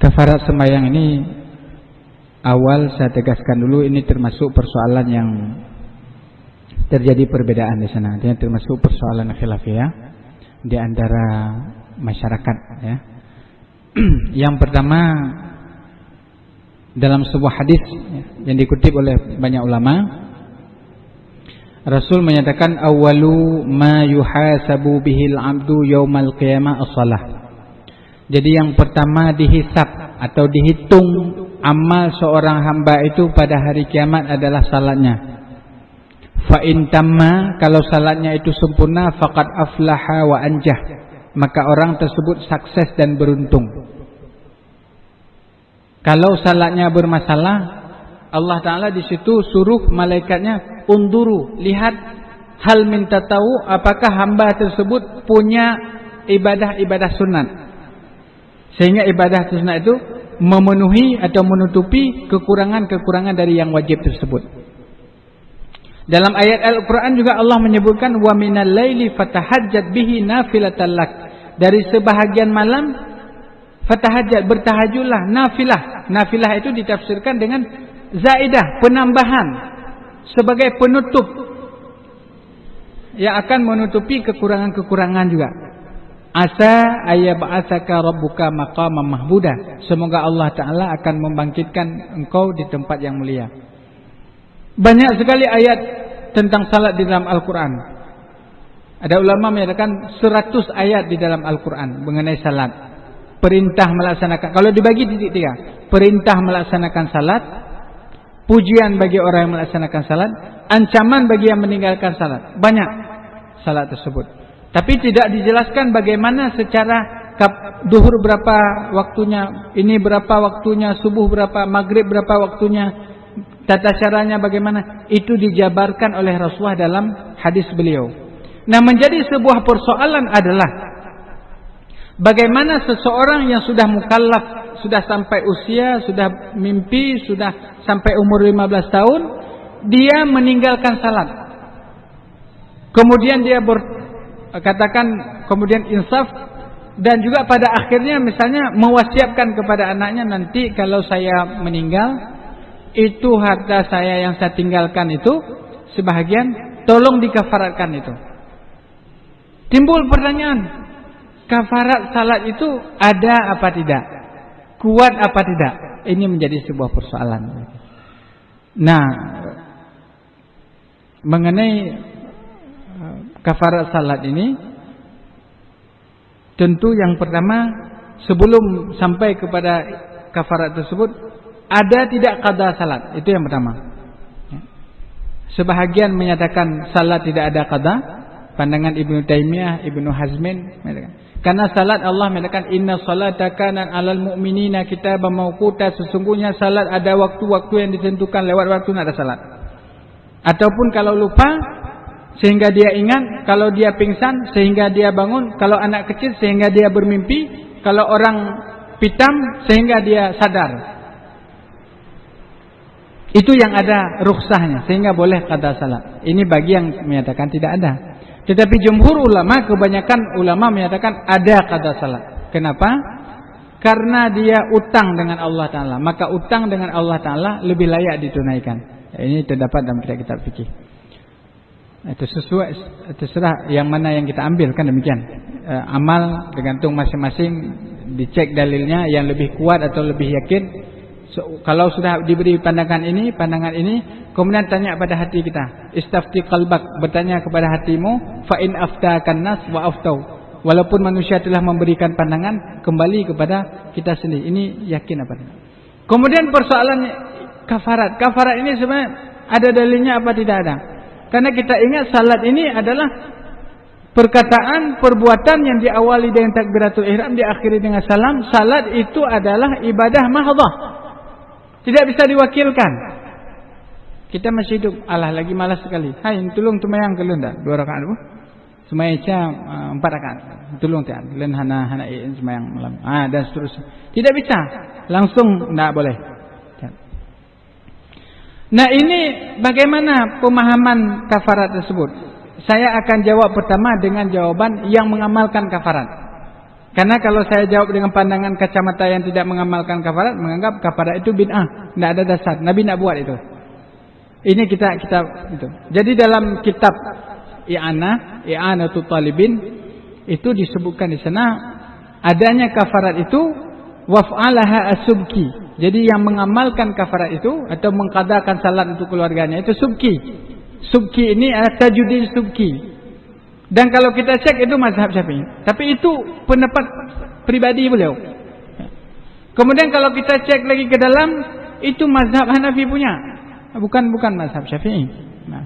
Kafarat sembahyang ini awal saya tegaskan dulu, ini termasuk persoalan yang terjadi perbedaan di sana. Dia termasuk persoalan khilafiyah di antara masyarakat ya. Yang pertama, dalam sebuah hadis yang dikutip oleh banyak ulama, Rasul menyatakan awwalu ma yuhasabu bihil abdu yaumal qiyamah as-salah. Jadi yang pertama dihisab atau dihitung amal seorang hamba itu pada hari kiamat adalah salatnya. Fa in tamma, kalau salatnya itu sempurna, faqad aflaha wa anjah, maka orang tersebut sukses dan beruntung. Kalau salatnya bermasalah, Allah Ta'ala di situ suruh malaikatnya unduru, lihat, hal minta tahu apakah hamba tersebut punya ibadah-ibadah sunat, sehingga ibadah sunat itu memenuhi atau menutupi kekurangan-kekurangan dari yang wajib tersebut. Dalam ayat Al-Quran juga Allah menyebutkan wa minal laili fatahajjat bihi nafilatan lak, dari sebahagian malam fatahajjat, bertahajudlah, nafilah. Nafilah itu ditafsirkan dengan zaidah, penambahan, sebagai penutup yang akan menutupi kekurangan-kekurangan juga. Asa ayyab'atsaka rabbuka maqaman mahmuda, semoga Allah Ta'ala akan membangkitkan engkau di tempat yang mulia. Banyak sekali ayat tentang salat di dalam Al-Quran. Ada ulama menyatakan 100 ayat di dalam Al-Quran mengenai salat. Perintah melaksanakan, kalau dibagi titik tiga, perintah melaksanakan salat, pujian bagi orang yang melaksanakan salat, ancaman bagi yang meninggalkan salat. Banyak salat tersebut, tapi tidak dijelaskan bagaimana secara duhur berapa waktunya, ini berapa waktunya, subuh berapa, maghrib berapa waktunya, tata caranya bagaimana. Itu dijabarkan oleh Rasulullah dalam hadis beliau. Nah, menjadi sebuah persoalan adalah bagaimana seseorang yang sudah mukallaf, sudah sampai usia, sudah mimpi, sudah sampai umur 15 tahun, dia meninggalkan salat. Kemudian dia kemudian insaf, dan juga pada akhirnya misalnya mewasiatkan kepada anaknya, nanti kalau saya meninggal, itu harta saya yang saya tinggalkan itu sebahagian tolong dikafaratkan itu. Timbul pertanyaan, kafarat salat itu ada apa tidak? Kuat apa tidak? Ini menjadi sebuah persoalan. Nah, mengenai kafarat salat ini, tentu yang pertama, sebelum sampai kepada kafarat tersebut, ada tidak qada salat? Itu yang pertama. Sebahagian menyatakan salat tidak ada qada, pandangan Ibnu Taimiyah, Ibnu Hazmin menyatakan, karena salat Allah mengatakan inna salata kanat 'alal mu'minina kitaban mawquta, sesungguhnya salat ada waktu-waktu yang ditentukan, lewat waktu ada salat. Ataupun kalau lupa sehingga dia ingat, kalau dia pingsan sehingga dia bangun, kalau anak kecil sehingga dia bermimpi, kalau orang pitam sehingga dia sadar. Itu yang ada rukhsahnya, sehingga boleh qada salat. Ini bagi yang menyatakan tidak ada. Tetapi jumhur ulama, kebanyakan ulama menyatakan ada qada salat. Kenapa? Karena dia utang dengan Allah Ta'ala, maka utang dengan Allah Ta'ala lebih layak ditunaikan. Ini terdapat dalam kitab-kitab fikih. Itu sesuai, terserah yang mana yang kita ambil, kan demikian. Amal tergantung masing-masing, dicek dalilnya yang lebih kuat atau lebih yakin. Kalau sudah diberi pandangan ini, kemudian tanya pada hati kita, istafti qalbak, bertanya kepada hatimu, fa in aftakan nas wa aftau, walaupun manusia telah memberikan pandangan, kembali kepada kita sendiri, ini yakin apa tidak. Kemudian persoalan kafarat ini sebenarnya ada dalilnya apa tidak ada. Karena kita ingat salat ini adalah perkataan, perbuatan yang diawali dengan takbiratul ihram, diakhiri dengan salam. Salat itu adalah ibadah mahdhah, tidak bisa diwakilkan. Kita masih hidup, alah lagi malas sekali. Hai, tulung tumayang kelun dah 2 rakaat bu. Semaya isya 4 rakaat. Tulung tian, len hana semayang malam. Dan seterusnya. Tidak bisa. Langsung tidak boleh. Nah, ini bagaimana pemahaman kafarat tersebut? Saya akan jawab pertama dengan jawaban yang mengamalkan kafarat. Karena kalau saya jawab dengan pandangan kacamata yang tidak mengamalkan kafarat, menganggap kafarat itu bid'ah, tidak ada dasar. Nabi nak buat itu. Ini kita itu. Jadi dalam kitab I'anatul Talibin itu disebutkan di sana adanya kafarat itu waf'alaha as-subki. Jadi yang mengamalkan kafarat itu atau mengqadakan salat untuk keluarganya itu subki. Subki ini adalah Tajuddin Subki. Dan kalau kita cek itu mazhab Syafi'i. Tapi itu pendapat pribadi beliau. Kemudian kalau kita cek lagi ke dalam, itu mazhab Hanafi punya. Bukan mazhab Syafi'i. Nah,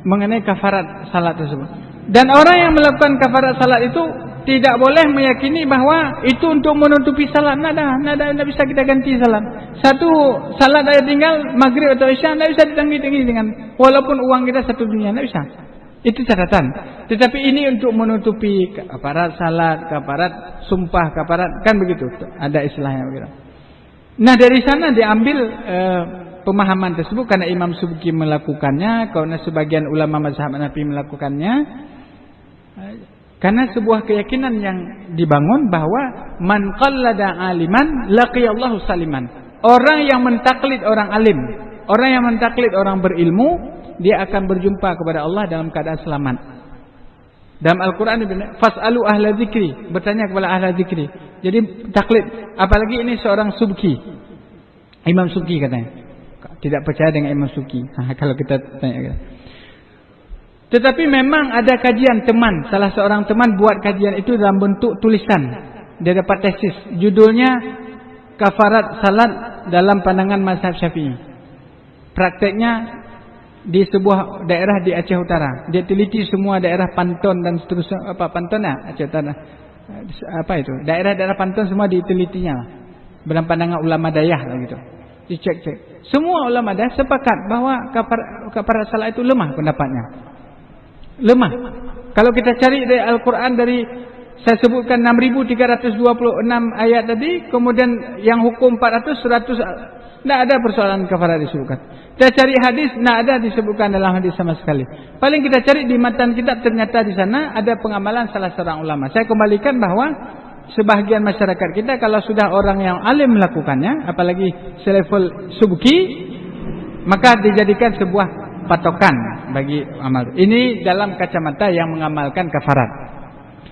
mengenai kafarat salat tersebut. Dan orang yang melakukan kafarat salat itu tidak boleh meyakini bahwa itu untuk menutupi salat. Nggak bisa kita ganti salat. Satu salat ada tinggal maghrib atau isya, nggak bisa ditanggi dengan walaupun uang kita satu dunia, nggak bisa. Itu catatan. Tetapi ini untuk menutupi kafarat salat, kafarat sumpah, kafarat, kan begitu. Ada istilahnya begitu. Nah, dari sana diambil pemahaman tersebut karena Imam Subki melakukannya, karena sebagian ulama mazhab Hanafi melakukannya. Karena sebuah keyakinan yang dibangun bahwa man qallada aliman laqiyallahu saliman. Orang yang mentaklid orang alim, orang yang mentaklid orang berilmu, dia akan berjumpa kepada Allah dalam keadaan selamat. Dalam Al-Quran fas'alu ahla zikri, bertanya kepada ahla zikri. Jadi taklid, apalagi ini seorang subki, Imam Subki katanya. Tidak percaya dengan Imam Subki. Kalau kita tanya. Tetapi memang ada kajian teman, salah seorang teman buat kajian itu dalam bentuk tulisan. Dia dapat tesis, judulnya Kafarat Salat dalam Pandangan Mazhab Syafi'i. Prakteknya di sebuah daerah di Aceh Utara. Dia teliti semua daerah Pantun dan seterusnya. Pantun Aceh Utara. Itu? Daerah-daerah Pantun semua ditelitinya. Dalam pandangan ulama dayah gitu. Dicek-cek. Semua ulama dayah sepakat bahwa kafarat salat itu lemah pendapatnya. Lemah. Kalau kita cari dari Al-Quran dari saya sebutkan 6.326 ayat tadi, kemudian yang hukum 400, 100, tidak ada persoalan kafarat disebutkan. Kita cari hadis, tidak ada disebutkan dalam hadis sama sekali. Paling kita cari di matan kitab, ternyata di sana ada pengamalan salah seorang ulama. Saya kembalikan bahwa sebahagian masyarakat kita kalau sudah orang yang alim melakukannya, apalagi selevel subki, maka dijadikan sebuah patokan bagi amal. Ini dalam kacamata yang mengamalkan kafarat.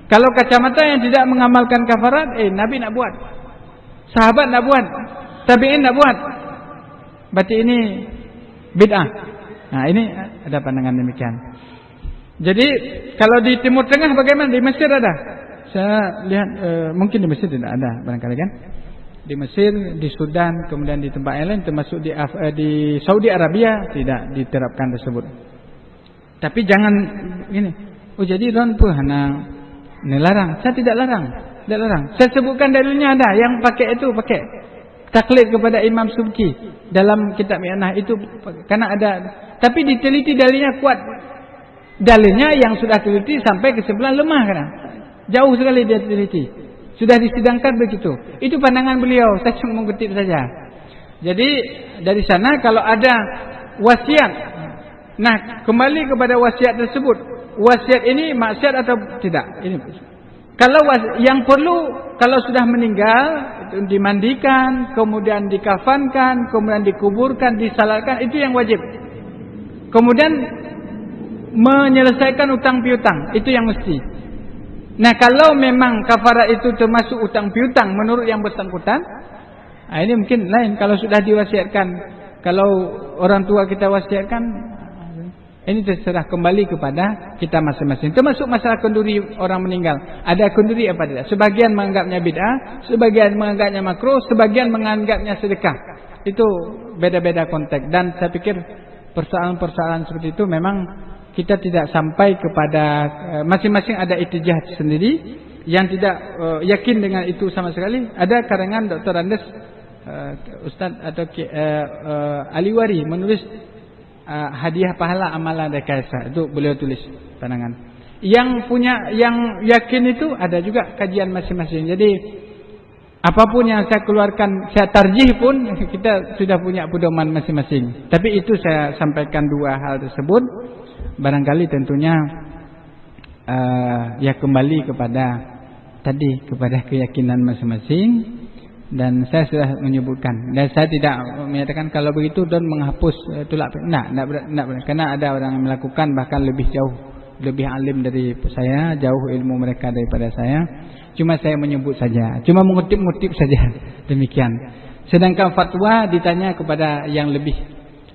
Kalau kacamata yang tidak mengamalkan kafarat, Nabi nak buat, sahabat nak buat, tabi'in nak buat, berarti ini bid'ah. Nah, ini ada pandangan demikian. Jadi kalau di Timur Tengah bagaimana? Di Mesir ada. Saya lihat mungkin di Mesir tidak ada barangkali kan. Di Mesir, di Sudan, kemudian di tempat lain, termasuk di Saudi Arabia tidak diterapkan tersebut. Tapi jangan gini. Oh jadi don pun ini larang. Saya tidak larang. Saya sebutkan dalilnya ada. Yang pakai itu pakai taklid kepada Imam Subki dalam kitab I'anah itu karena ada. Tapi diteliti dalilnya kuat. Dalilnya yang sudah teliti sampai kesimpulan lemah karena jauh sekali dia teliti. Sudah disidangkan begitu. Itu pandangan beliau. Saya cuma mengutip saja. Jadi dari sana kalau ada wasiat. Nah, kembali kepada wasiat tersebut. Wasiat ini maksiat atau tidak? Ini. Kalau yang perlu kalau sudah meninggal itu dimandikan, kemudian dikafankan, kemudian dikuburkan, disalatkan, itu yang wajib. Kemudian menyelesaikan utang piutang, itu yang mesti. Nah, kalau memang kafarat itu termasuk utang piutang menurut yang bersangkutan, ini mungkin lain. Kalau sudah diwasiatkan, kalau orang tua kita wasiatkan, ini terserah kembali kepada kita masing-masing. Termasuk masalah kenduri orang meninggal. Ada kenduri apa tidak? Sebagian menganggapnya bid'ah, sebagian menganggapnya makruh, sebagian menganggapnya sedekah. Itu beda-beda konteks. Dan saya pikir persoalan-persoalan seperti itu memang kita tidak sampai kepada masing-masing ada ijtihad sendiri yang tidak yakin dengan itu sama sekali. Ada karangan Dr. Andes Ustaz atau Aliwari menulis hadiah pahala amalan rekayasa. Itu beliau tulis pandangan. Yang punya yang yakin itu ada juga kajian masing-masing. Jadi apapun yang saya keluarkan, saya tarjih pun kita sudah punya pedoman masing-masing. Tapi itu saya sampaikan dua hal tersebut. Barangkali tentunya ya kembali kepada tadi kepada keyakinan masing-masing. Dan saya sudah menyebutkan, dan saya tidak menyatakan kalau begitu dan menghapus tulak. Karena ada orang yang melakukan bahkan lebih jauh, lebih alim dari saya, jauh ilmu mereka daripada saya. Cuma saya menyebut saja, cuma mengutip-ngutip saja, demikian. Sedangkan fatwa ditanya kepada yang lebih,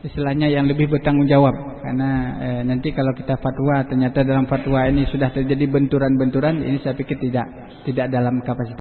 istilahnya yang lebih bertanggung jawab. Karena nanti kalau kita fatwa ternyata dalam fatwa ini sudah terjadi benturan-benturan, ini saya pikir tidak dalam kapasitas